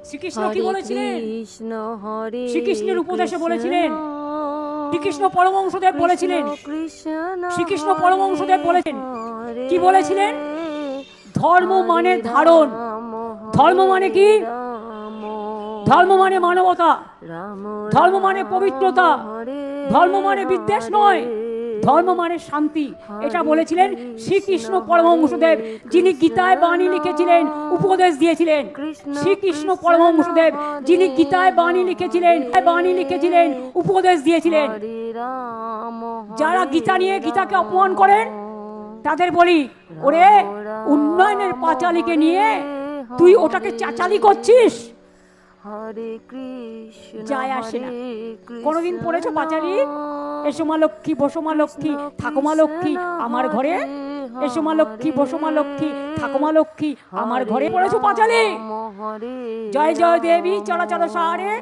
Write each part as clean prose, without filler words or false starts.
শ্রীকৃষ্ণ কি বলেছিলেন? কৃষ্ণ হরে শ্রীকৃষ্ণের উপদেশে বলেছিলেন, শ্রীকৃষ্ণ পরমহংসদেব বলেছিলেন, শ্রীকৃষ্ণ পরমহংসদেব বলেছেন, কি বলেছিলেন? ধর্ম মানে ধারণ। ধর্ম মানে কি? ধর্ম মানে মানবতা, ধর্ম মানে পবিত্রতা, ধর্ম মানে বিদ্বেষ নয়, ধর্ম মানে শান্তি। এটা বলেছিলেন শ্রীকৃষ্ণ পরমহংসদেব, যিনি গীতায় বাণী লিখেছিলেন, উপদেশ দিয়েছিলেন। শ্রীকৃষ্ণ পরমহংসদেব, যিনি গীতায় বাণী লিখেছিলেন, উপদেশ দিয়েছিলেন। যারা গীতা নিয়ে গীতাকে অপমান করেন তাদের বলি, ওরে উন্নয়নের পাঁচালীকে নিয়ে তুই ওটাকে চাচালি করছিস, যায় আসে না। কোনোদিন পড়েছো পাঁচালী? এসো মা লক্ষ্মী, বসো মা লক্ষ্মী, থাকো মা লক্ষ্মী আমার ঘরে, এসো মা লক্ষ্মী, বসো মা লক্ষ্মী, থাকো মা লক্ষ্মী আমার ঘরে। পড়েছো পাঁচালী? জয় জয় দেবী চরাচর সারে,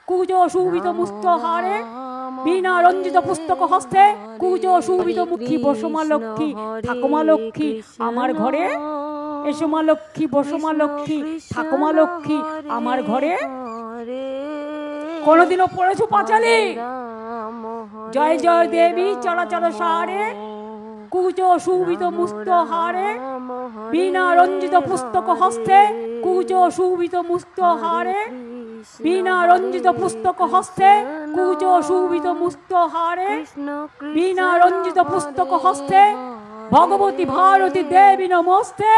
কুজো শোভিত মুক্ত হারে, বিনা রঞ্জিত পুস্তক হস্তে, কুজো শোভিত মুখী, বসো মা লক্ষ্মী, থাকো মা লক্ষ্মী আমার ঘরে, এসো মা লক্ষ্মী, বসো মা লক্ষ্মী, থাকো মা লক্ষ্মী আমার ঘরে। কোনদিনও পড়েছো পাঁচালী? জয় জয় দেবী চরাচর সারে, কুজো শোভিত মুক্ত হারে, বিনা রঞ্জিত পুস্তক হস্তে, কুজো শোভিত মুক্ত হারে, বিনা রঞ্জিত পুস্তক হস্তে, কুজো শোভিত মুক্ত হারে, বিনা রঞ্জিত পুস্তক হস্তে, ভগবতী ভারতী দেবী নমস্তে।